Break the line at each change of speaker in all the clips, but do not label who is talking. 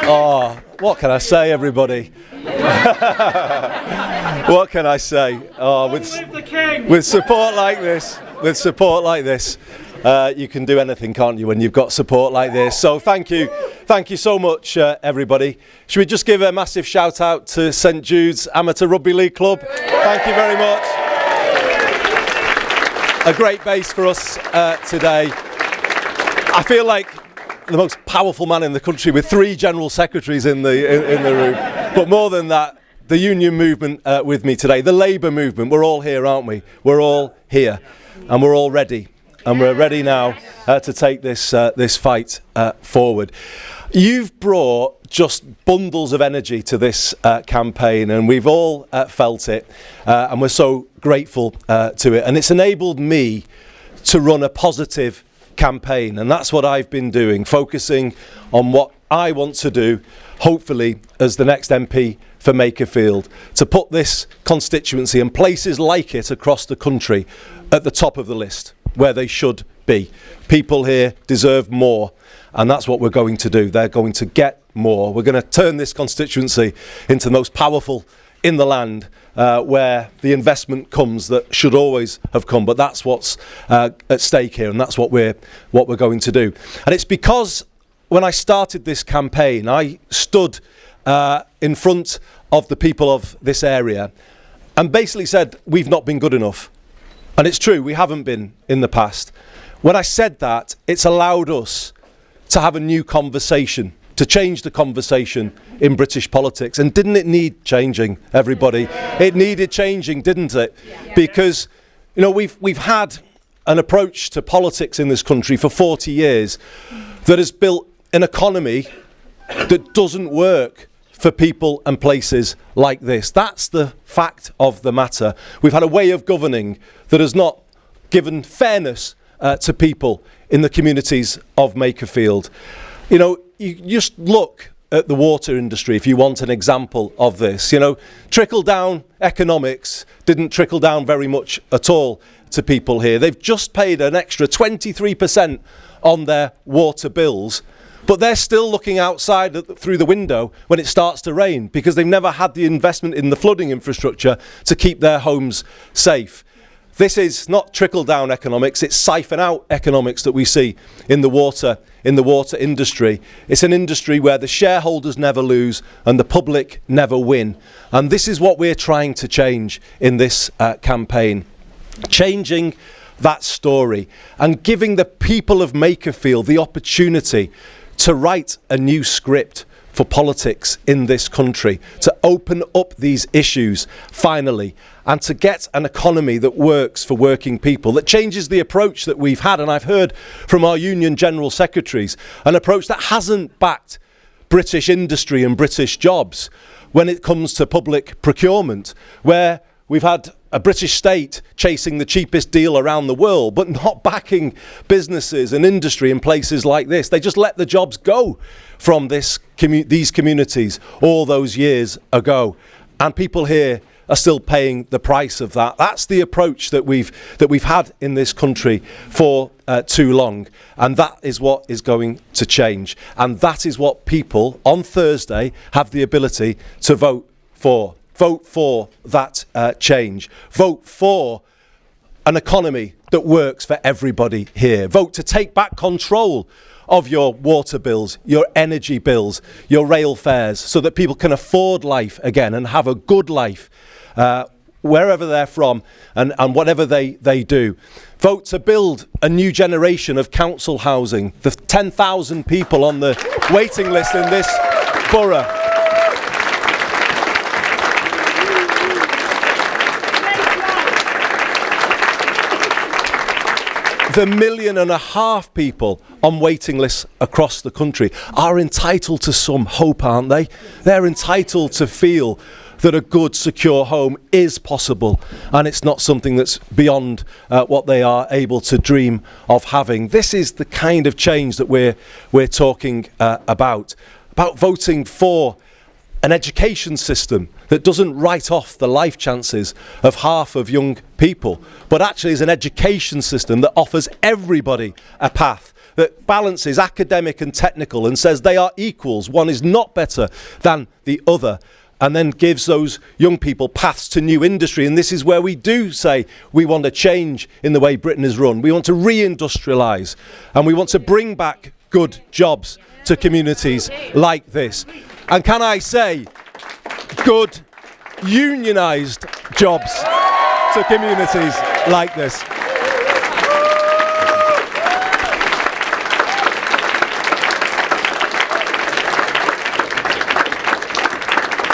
Oh, what can I say, everybody? What can I say? Oh, with support like this, you can do anything, can't you, when you've got support like this? So thank you so much, everybody. Should we just give a massive shout out to St Jude's Amateur Rugby League Club? Thank you very much. A great base for us today. I feel like the most powerful man in the country with 3 general secretaries in the room. But more than that, the union movement with me today, the Labour movement. We're all here, aren't we? We're all here, and we're all ready. And we're ready now to take this fight forward. You've brought just bundles of energy to this campaign, and we've all felt it, and we're so grateful to it. And it's enabled me to run a positive campaign, and that's what I've been doing, focusing on what I want to do, hopefully as the next MP for Makerfield, to put this constituency and places like it across the country at the top of the list, where they should be. People here deserve more, and that's what we're going to do. They're going to get more. We're going to turn this constituency into the most powerful in the land, where the investment comes that should always have come. But that's what's at stake here, and that's what we're going to do. And it's because when I started this campaign, I stood in front of the people of this area and basically said, we've not been good enough. And it's true, we haven't been in the past. When I said that, it's allowed us to have a new conversation, to change the conversation in British politics. And didn't it need changing, everybody? It needed changing, didn't it? Because, you know, we've had an approach to politics in this country for 40 years that has built an economy that doesn't work for people and places like this. That's the fact of the matter. We've had a way of governing that has not given fairness to people in the communities of Makerfield. You know, you just look at the water industry if you want an example of this. You know, trickle-down economics didn't trickle down very much at all to people here. They've just paid an extra 23% on their water bills, but they're still looking outside through the window when it starts to rain because they've never had the investment in the flooding infrastructure to keep their homes safe. This is not trickle-down economics, it's siphon-out economics that we see in the water industry. It's an industry where the shareholders never lose and the public never win. And this is what we're trying to change in this campaign. Changing that story and giving the people of Makerfield the opportunity to write a new script for politics in this country, to open up these issues finally, and to get an economy that works for working people, that changes the approach that we've had. And I've heard from our union general secretaries an approach that hasn't backed British industry and British jobs when it comes to public procurement, where we've had a British state chasing the cheapest deal around the world, but not backing businesses and industry in places like this. They just let the jobs go from these communities all those years ago. And people here are still paying the price of that. That's the approach that we've had in this country for too long. And that is what is going to change. And that is what people on Thursday have the ability to vote for. Vote for that change. Vote for an economy that works for everybody here. Vote to take back control of your water bills, your energy bills, your rail fares, so that people can afford life again and have a good life wherever they're from and whatever they do. Vote to build a new generation of council housing. The 10,000 people on the waiting list in this borough. The 1.5 million people on waiting lists across the country are entitled to some hope, aren't they? They're entitled to feel that a good, secure home is possible, and it's not something that's beyond what they are able to dream of having. This is the kind of change that we're talking about voting for an education system that doesn't write off the life chances of half of young people, but actually is an education system that offers everybody a path that balances academic and technical and says they are equals, one is not better than the other, and then gives those young people paths to new industry. And this is where we do say we want a change in the way Britain is run. We want to reindustrialise, and we want to bring back good jobs to communities like this. And can I say, good unionised jobs to communities like this.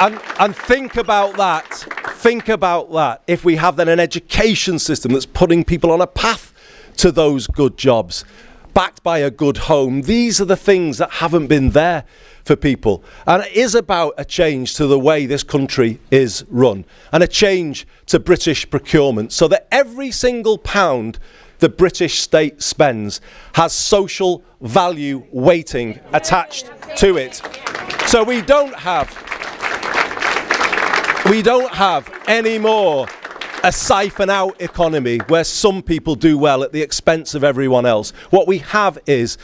And think about that, if we have then an education system that's putting people on a path to those good jobs, backed by a good home. These are the things that haven't been there for people. And it is about a change to the way this country is run, and a change to British procurement, so that every single pound the British state spends has social value weighting attached to it. So we don't have any more a siphon out economy where some people do well at the expense of everyone else. What we have is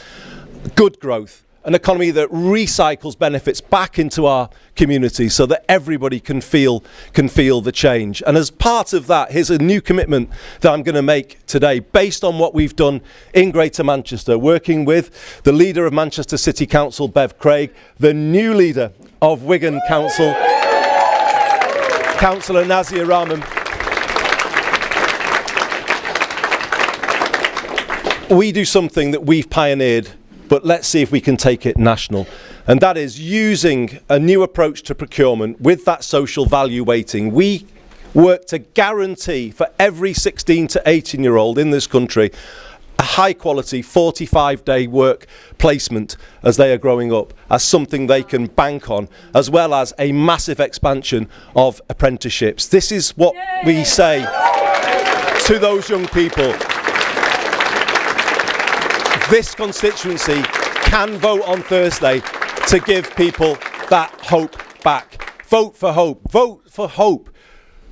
good growth, an economy that recycles benefits back into our communities so that everybody can feel the change. And as part of that, here's a new commitment that I'm going to make today based on what we've done in Greater Manchester, working with the leader of Manchester City Council, Bev Craig, the new leader of Wigan Council, Councillor Nazir Rahman. We do something that we've pioneered, but let's see if we can take it national. And that is using a new approach to procurement with that social value weighting. We work to guarantee for every 16 to 18-year-old in this country a high-quality 45-day work placement as they are growing up, as something they can bank on, as well as a massive expansion of apprenticeships. This is what we say to those young people. This constituency can vote on Thursday to give people that hope back. Vote for hope. Vote for hope.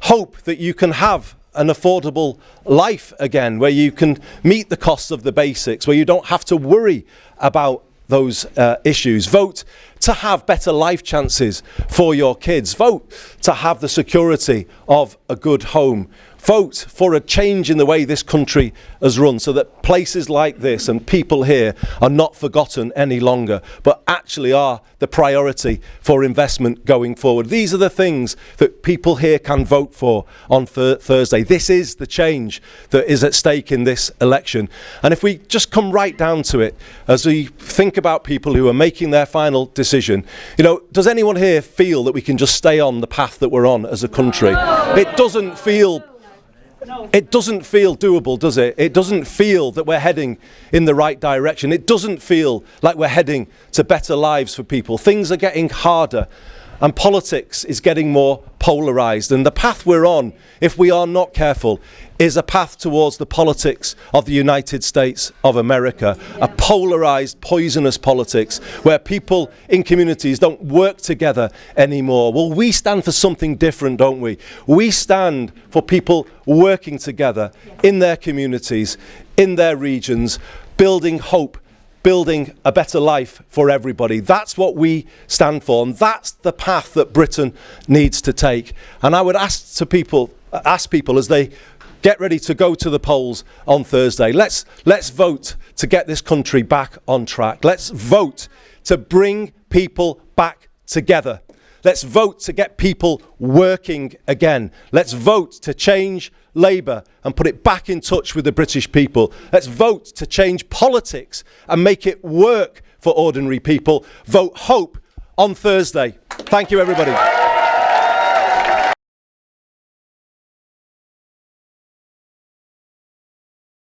Hope that you can have an affordable life again, where you can meet the costs of the basics, where you don't have to worry about those issues. Vote to have better life chances for your kids. Vote to have the security of a good home. Vote for a change in the way this country is run, so that places like this and people here are not forgotten any longer, but actually are the priority for investment going forward. These are the things that people here can vote for on Thursday. This is the change that is at stake in this election. And if we just come right down to it, as we think about people who are making their final decision, does anyone here feel that we can just stay on the path that we're on as a country? It doesn't feel doable, does it? It doesn't feel that we're heading in the right direction. It doesn't feel like we're heading to better lives for people. Things are getting harder, and politics is getting more polarised. And the path we're on, if we are not careful, is a path towards the politics of the United States of America, a polarised, poisonous politics where people in communities don't work together anymore. Well, we stand for something different, don't we? We stand for people working together in their communities, in their regions, building hope, building a better life for everybody. That's what we stand for, and that's the path that Britain needs to take. And I would ask people as they get ready to go to the polls on Thursday, let's vote to get this country back on track. Let's vote to bring people back together. Let's vote to get people working again. Let's vote to change Labour and put it back in touch with the British people. Let's vote to change politics and make it work for ordinary people. Vote hope on Thursday. Thank you, everybody.